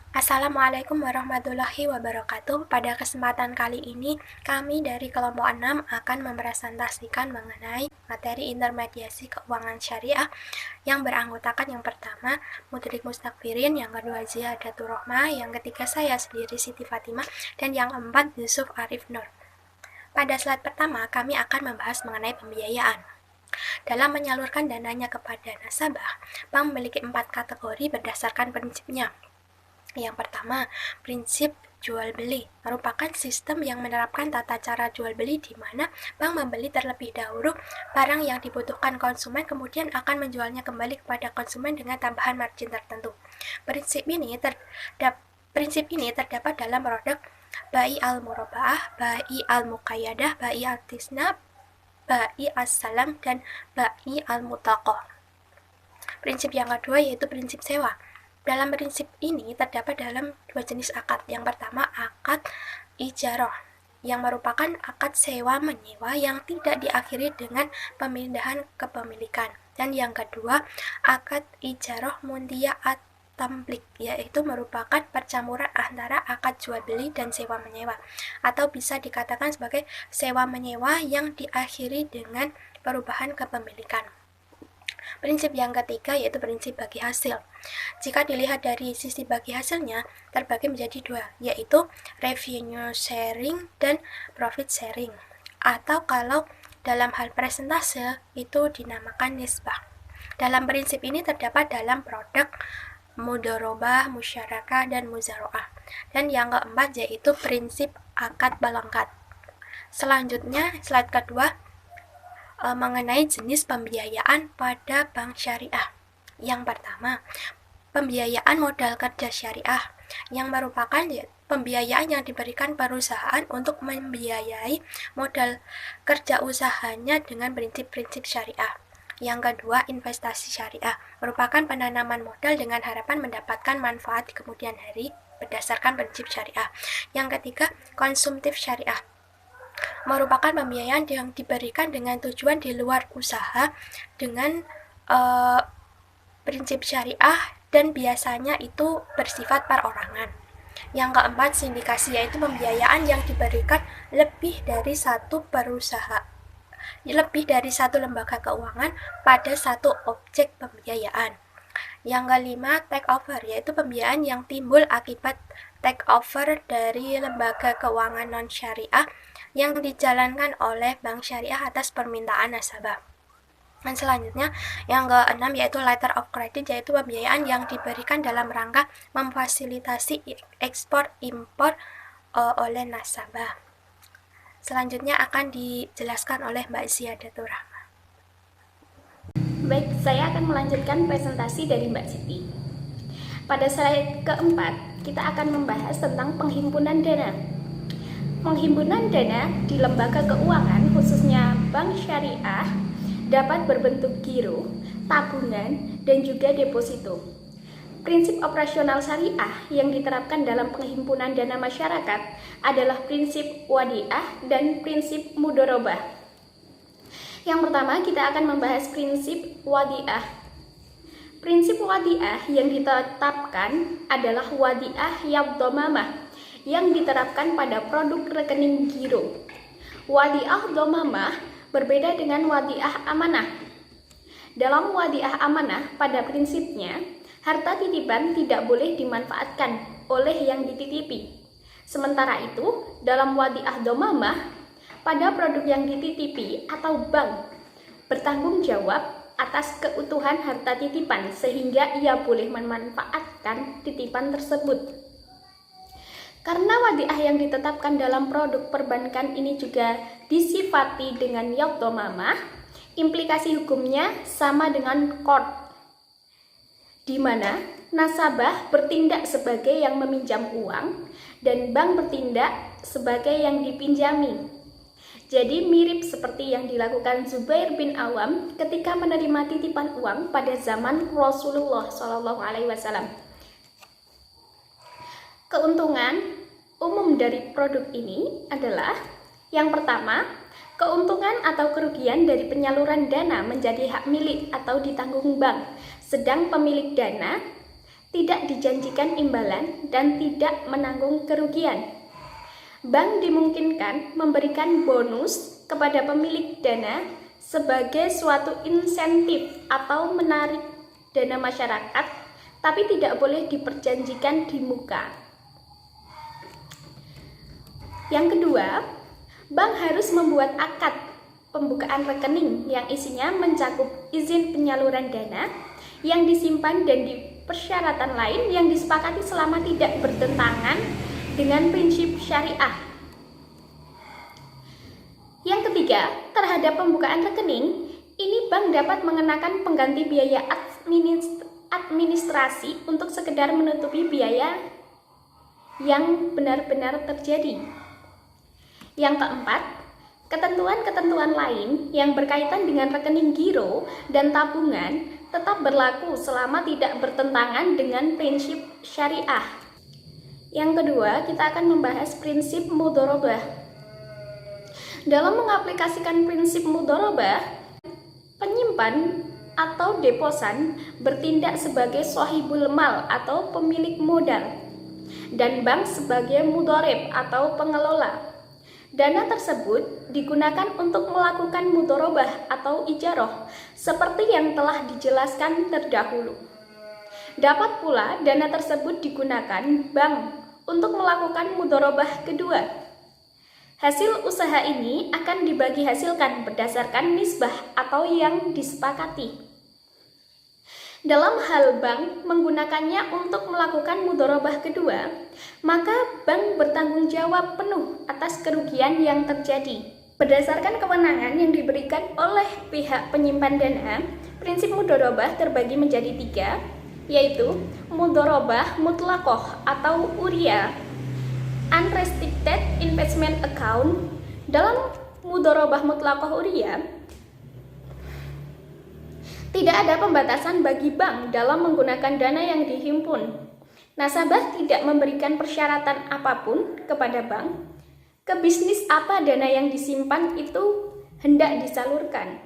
Assalamualaikum warahmatullahi wabarakatuh. Pada kesempatan kali ini, kami dari kelompok 6 akan mempresentasikan mengenai materi intermediasi keuangan syariah yang beranggotakan yang pertama, Mudrik Mustakfirin, yang kedua, Ziyadatur Rohmah, yang ketiga, saya sendiri Siti Fatimah, dan yang keempat, Yusuf Arif Nur. Pada slide pertama, kami akan membahas mengenai pembiayaan. Dalam menyalurkan dananya kepada nasabah, bank memiliki 4 kategori berdasarkan prinsipnya. Yang pertama, prinsip jual beli merupakan sistem yang menerapkan tata cara jual beli di mana bank membeli terlebih dahulu barang yang dibutuhkan konsumen, kemudian akan menjualnya kembali kepada konsumen dengan tambahan margin tertentu. Prinsip ini terdapat dalam produk bai al-murabaah, bai al-muqayyadah, bai al-tisna, bai as-salam, dan bai al-mutaqah. Prinsip yang kedua yaitu prinsip sewa. Dalam prinsip ini terdapat dalam dua jenis akad. Yang pertama, akad ijarah, yang merupakan akad sewa-menyewa yang tidak diakhiri dengan pemindahan kepemilikan. Dan yang kedua, akad ijarah mundiyah at-tamlik, yaitu merupakan percampuran antara akad jual-beli dan sewa-menyewa, atau bisa dikatakan sebagai sewa-menyewa yang diakhiri dengan perubahan kepemilikan. Prinsip yang ketiga yaitu prinsip bagi hasil. Jika dilihat dari sisi bagi hasilnya, terbagi menjadi dua, yaitu revenue sharing dan profit sharing. Atau kalau dalam hal persentase, itu dinamakan nisbah. Dalam prinsip ini terdapat dalam produk mudharabah, musyarakah, dan muzaroah. Dan yang keempat yaitu prinsip akad balangkat. Selanjutnya, slide kedua, mengenai jenis pembiayaan pada bank syariah. Yang pertama, pembiayaan modal kerja syariah, yang merupakan pembiayaan yang diberikan perusahaan untuk membiayai modal kerja usahanya dengan prinsip-prinsip syariah. Yang kedua, investasi syariah, merupakan penanaman modal dengan harapan mendapatkan manfaat di kemudian hari berdasarkan prinsip syariah. Yang ketiga, konsumtif syariah, merupakan pembiayaan yang diberikan dengan tujuan di luar usaha dengan prinsip syariah dan biasanya itu bersifat perorangan. Yang keempat, sindikasi, yaitu pembiayaan yang diberikan lebih dari satu lembaga keuangan pada satu objek pembiayaan. Yang kelima, take over, yaitu pembiayaan yang timbul akibat take over dari lembaga keuangan non-syariah yang dijalankan oleh bank syariah atas permintaan nasabah. Dan selanjutnya, yang keenam yaitu letter of credit, yaitu pembiayaan yang diberikan dalam rangka memfasilitasi ekspor impor oleh nasabah. Selanjutnya akan dijelaskan oleh Mbak Ziyadatur Rahmah. Baik, saya akan melanjutkan presentasi dari Mbak Siti. Pada slide keempat, kita akan membahas tentang penghimpunan dana. Penghimpunan dana di lembaga keuangan, khususnya bank syariah, dapat berbentuk giro, tabungan, dan juga deposito. Prinsip operasional syariah yang diterapkan dalam penghimpunan dana masyarakat adalah prinsip wadiah dan prinsip mudharabah. Yang pertama, kita akan membahas prinsip wadiah. Prinsip wadiah yang ditetapkan adalah wadiah yadhamamah yang diterapkan pada produk rekening giro. Wadiah dhamamah berbeda dengan wadiah amanah. Dalam wadiah amanah, pada prinsipnya, harta titipan tidak boleh dimanfaatkan oleh yang dititipi. Sementara itu, dalam wadiah dhamamah, pada produk yang dititipi atau bank bertanggung jawab atas keutuhan harta titipan sehingga ia boleh memanfaatkan titipan tersebut. Karena wadiah yang ditetapkan dalam produk perbankan ini juga disifati dengan yadhamamah, implikasi hukumnya sama dengan qard, di mana nasabah bertindak sebagai yang meminjam uang dan bank bertindak sebagai yang dipinjami. Jadi mirip seperti yang dilakukan Zubair bin Awam ketika menerima titipan uang pada zaman Rasulullah SAW. Keuntungan umum dari produk ini adalah yang pertama, keuntungan atau kerugian dari penyaluran dana menjadi hak milik atau ditanggung bank, sedang pemilik dana tidak dijanjikan imbalan, dan tidak menanggung kerugian. Bank dimungkinkan memberikan bonus kepada pemilik dana sebagai suatu insentif atau menarik dana masyarakat, tapi tidak boleh diperjanjikan di muka. Yang kedua, bank harus membuat akad pembukaan rekening yang isinya mencakup izin penyaluran dana yang disimpan dan di persyaratan lain yang disepakati selama tidak bertentangan dengan prinsip syariah. Yang ketiga, terhadap pembukaan rekening, ini bank dapat mengenakan pengganti biaya administrasi untuk sekedar menutupi biaya yang benar-benar terjadi. Yang keempat, ketentuan-ketentuan lain yang berkaitan dengan rekening giro dan tabungan tetap berlaku selama tidak bertentangan dengan prinsip syariah. Yang kedua, kita akan membahas prinsip mudharabah. Dalam mengaplikasikan prinsip mudharabah, penyimpan atau deposan bertindak sebagai shahibul mal atau pemilik modal, dan bank sebagai mudharib atau pengelola. Dana tersebut digunakan untuk melakukan mudharabah atau ijarah seperti yang telah dijelaskan terdahulu. Dapat pula dana tersebut digunakan bank untuk melakukan mudharabah kedua. Hasil usaha ini akan dibagi hasilkan berdasarkan nisbah atau yang disepakati. Dalam hal bank menggunakannya untuk melakukan mudharabah kedua, maka bank bertanggung jawab penuh atas kerugian yang terjadi. Berdasarkan kewenangan yang diberikan oleh pihak penyimpan dana, prinsip mudharabah terbagi menjadi 3, yaitu mudharabah mutlaqah atau URIA, unrestricted investment account. Dalam mudharabah mutlaqah URIA, tidak ada pembatasan bagi bank dalam menggunakan dana yang dihimpun. Nasabah tidak memberikan persyaratan apapun kepada bank. Ke bisnis apa dana yang disimpan itu hendak disalurkan,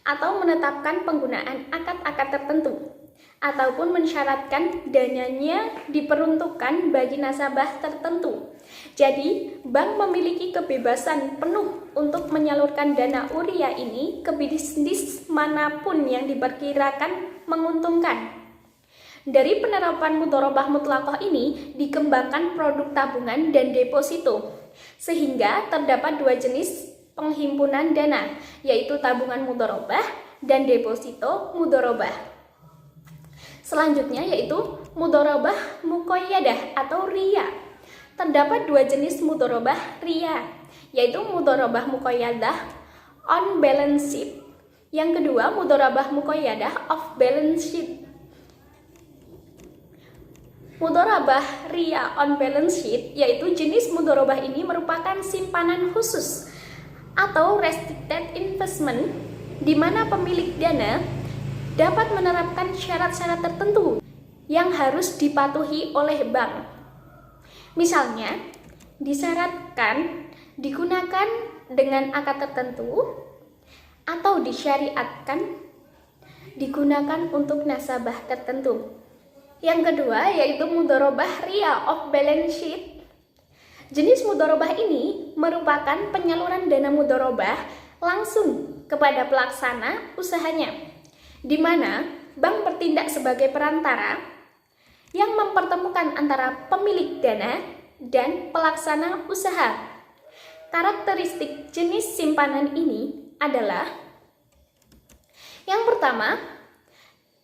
atau menetapkan penggunaan akad-akad tertentu, ataupun mensyaratkan dananya diperuntukkan bagi nasabah tertentu. Jadi, bank memiliki kebebasan penuh untuk menyalurkan dana URIA ini ke bisnis manapun yang diperkirakan menguntungkan. Dari penerapan mudharabah mutlaqah ini dikembangkan produk tabungan dan deposito, sehingga terdapat 2 jenis penghimpunan dana, yaitu tabungan mudharabah dan deposito mudharabah. Selanjutnya yaitu mudharabah muqayyadah atau RIA. Terdapat 2 jenis mudharabah RIA, yaitu mudharabah muqayyadah on balance sheet. Yang kedua, mudharabah muqayyadah off balance sheet. Mudharabah RIA on balance sheet yaitu jenis mudharabah ini merupakan simpanan khusus atau restricted investment, di mana pemilik dana dapat menerapkan syarat-syarat tertentu yang harus dipatuhi oleh bank. Misalnya, disyaratkan digunakan dengan akad tertentu atau disyariatkan digunakan untuk nasabah tertentu. Yang kedua yaitu mudharabah RIA off balance sheet. Jenis mudharabah ini merupakan penyaluran dana mudharabah langsung kepada pelaksana usahanya, di mana bank bertindak sebagai perantara yang mempertemukan antara pemilik dana dan pelaksana usaha. Karakteristik jenis simpanan ini adalah: yang pertama,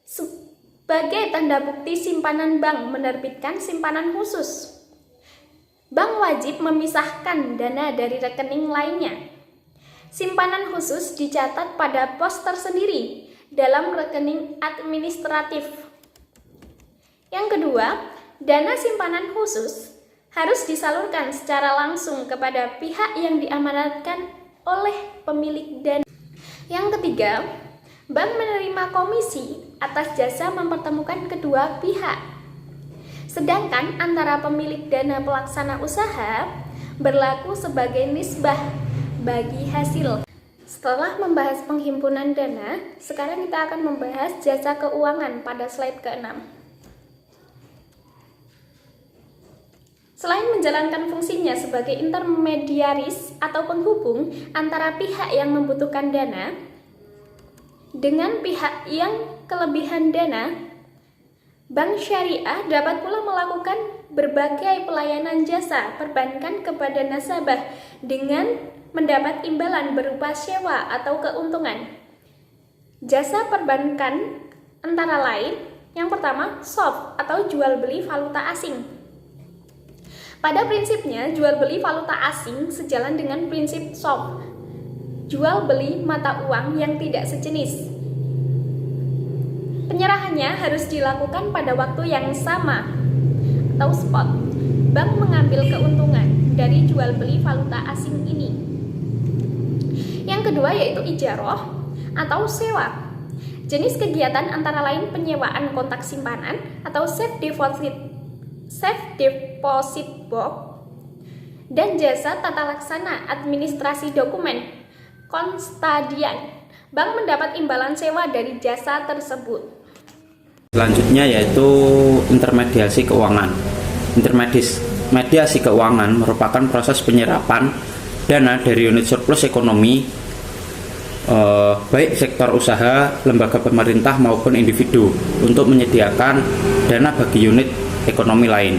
sebagai tanda bukti simpanan bank menerbitkan simpanan khusus. Bank wajib memisahkan dana dari rekening lainnya. Simpanan khusus dicatat pada pos tersendiri dalam rekening administratif. Yang kedua, dana simpanan khusus harus disalurkan secara langsung kepada pihak yang diamanatkan oleh pemilik dana. Yang ketiga, bank menerima komisi atas jasa mempertemukan kedua pihak. Sedangkan antara pemilik dana pelaksana usaha berlaku sebagai nisbah bagi hasil. Setelah membahas penghimpunan dana, sekarang kita akan membahas jasa keuangan pada slide ke-6. Selain menjalankan fungsinya sebagai intermediaris atau penghubung antara pihak yang membutuhkan dana dengan pihak yang kelebihan dana, bank syariah dapat pula melakukan berbagai pelayanan jasa perbankan kepada nasabah dengan mendapat imbalan berupa sewa atau keuntungan. Jasa perbankan antara lain, yang pertama, swap atau jual beli valuta asing. Pada prinsipnya, jual beli valuta asing sejalan dengan prinsip swap, jual beli mata uang yang tidak sejenis. Penyerahannya harus dilakukan pada waktu yang sama atau spot. Bank mengambil keuntungan dari jual beli valuta asing ini. Yang kedua yaitu ijarah atau sewa. Jenis kegiatan antara lain penyewaan kontak simpanan atau safe deposit box dan jasa tata laksana administrasi dokumen konstadian. Bank mendapat imbalan sewa dari jasa tersebut. Selanjutnya yaitu intermediasi keuangan. Intermediasi keuangan merupakan proses penyerapan dana dari unit surplus ekonomi, baik sektor usaha, lembaga pemerintah maupun individu, untuk menyediakan dana bagi unit ekonomi lain.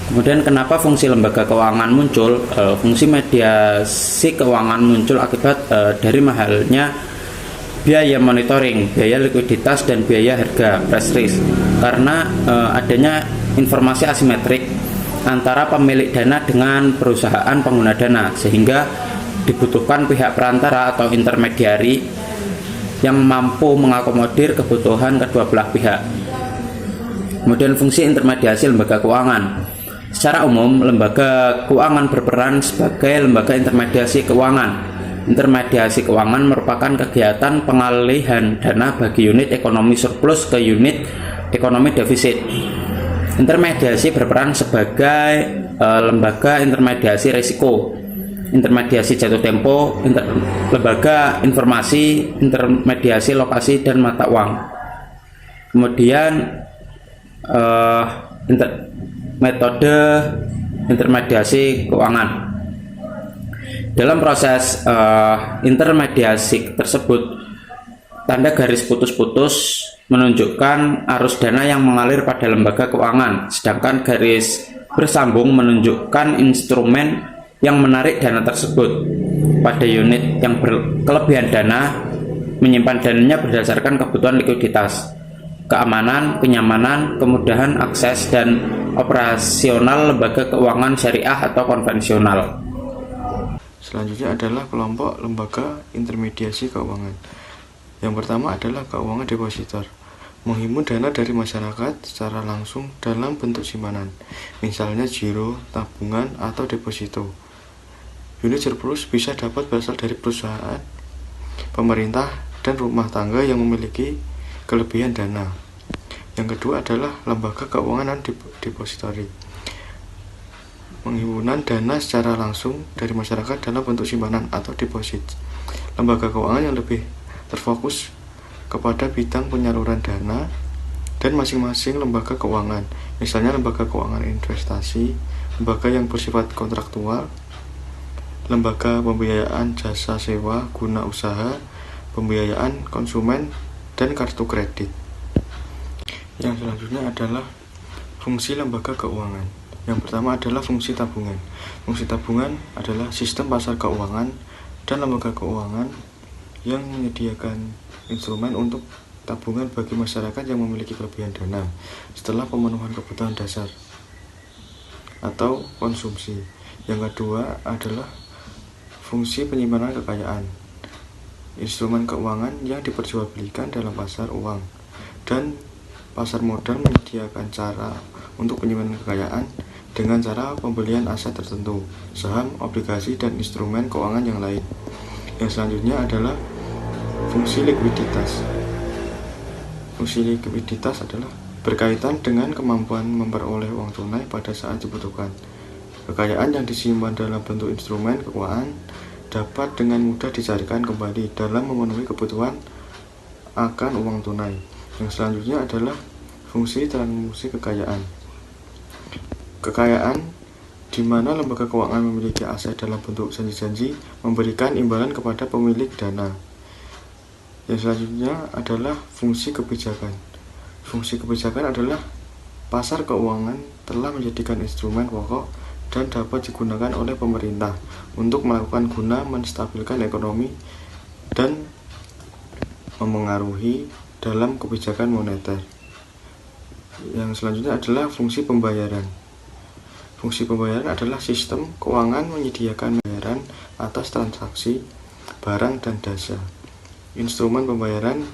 Kemudian kenapa fungsi lembaga keuangan muncul? Fungsi mediasi keuangan muncul akibat dari mahalnya biaya monitoring, biaya likuiditas, dan biaya harga price risk, karena adanya informasi asimetrik antara pemilik dana dengan perusahaan pengguna dana, sehingga dibutuhkan pihak perantara atau intermediari yang mampu mengakomodir kebutuhan kedua belah pihak. Kemudian fungsi intermediasi lembaga keuangan. Secara umum, lembaga keuangan berperan sebagai lembaga intermediasi keuangan. Intermediasi keuangan merupakan kegiatan pengalihan dana bagi unit ekonomi surplus ke unit ekonomi defisit. Intermediasi berperan sebagai lembaga intermediasi risiko, intermediasi jatuh tempo, lembaga informasi, intermediasi lokasi dan mata uang. Kemudian metode intermediasi keuangan. Dalam proses intermediasi tersebut, tanda garis putus-putus menunjukkan arus dana yang mengalir pada lembaga keuangan, sedangkan garis bersambung menunjukkan instrumen yang menarik dana tersebut. Pada unit yang berkelebihan dana, menyimpan dananya berdasarkan kebutuhan likuiditas, keamanan, kenyamanan, kemudahan akses, dan operasional lembaga keuangan syariah atau konvensional. Selanjutnya adalah kelompok lembaga intermediasi keuangan. Yang pertama adalah keuangan depositor, menghimpun dana dari masyarakat secara langsung dalam bentuk simpanan, misalnya giro, tabungan, atau deposito. Unit surplus bisa dapat berasal dari perusahaan, pemerintah, dan rumah tangga yang memiliki kelebihan dana. Yang kedua adalah lembaga keuangan depository, penghimpunan dana secara langsung dari masyarakat dalam bentuk simpanan atau deposit. Lembaga keuangan yang lebih terfokus kepada bidang penyaluran dana dan masing-masing lembaga keuangan, misalnya lembaga keuangan investasi, lembaga yang bersifat kontraktual, lembaga pembiayaan jasa sewa guna usaha, pembiayaan konsumen, dan kartu kredit. Yang selanjutnya adalah fungsi lembaga keuangan. Yang pertama adalah fungsi tabungan. Fungsi tabungan adalah sistem pasar keuangan dan lembaga keuangan yang menyediakan instrumen untuk tabungan bagi masyarakat yang memiliki kelebihan dana setelah pemenuhan kebutuhan dasar atau konsumsi. Yang kedua adalah fungsi penyimpanan kekayaan. Instrumen keuangan yang diperjualbelikan dalam pasar uang dan pasar modal menyediakan cara untuk penyimpanan kekayaan dengan cara pembelian aset tertentu, saham, obligasi, dan instrumen keuangan yang lain. Yang selanjutnya adalah fungsi likuiditas. Fungsi likuiditas adalah berkaitan dengan kemampuan memperoleh uang tunai pada saat dibutuhkan. Kekayaan yang disimpan dalam bentuk instrumen keuangan dapat dengan mudah dicarikan kembali dalam memenuhi kebutuhan akan uang tunai. Yang selanjutnya adalah fungsi transmisi kekayaan. Kekayaan, di mana lembaga keuangan memiliki aset dalam bentuk janji-janji memberikan imbalan kepada pemilik dana. Yang selanjutnya adalah fungsi kebijakan. Fungsi kebijakan adalah pasar keuangan telah menjadikan instrumen pokok dan dapat digunakan oleh pemerintah untuk melakukan guna menstabilkan ekonomi dan memengaruhi dalam kebijakan moneter. Yang selanjutnya adalah fungsi pembayaran. Fungsi pembayaran adalah sistem keuangan menyediakan pembayaran atas transaksi barang dan jasa. Instrumen pembayaran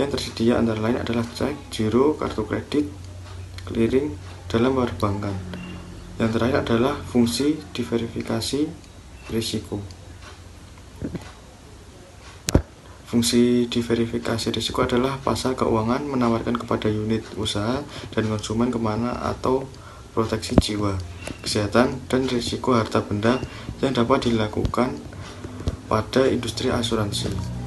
yang tersedia antara lain adalah cek, giro, kartu kredit, clearing dalam perbankan. Yang terakhir adalah fungsi diverifikasi risiko. Fungsi diverifikasi risiko adalah pasar keuangan menawarkan kepada unit usaha dan konsumen kemana atau proteksi jiwa, kesehatan, dan risiko harta benda yang dapat dilakukan pada industri asuransi.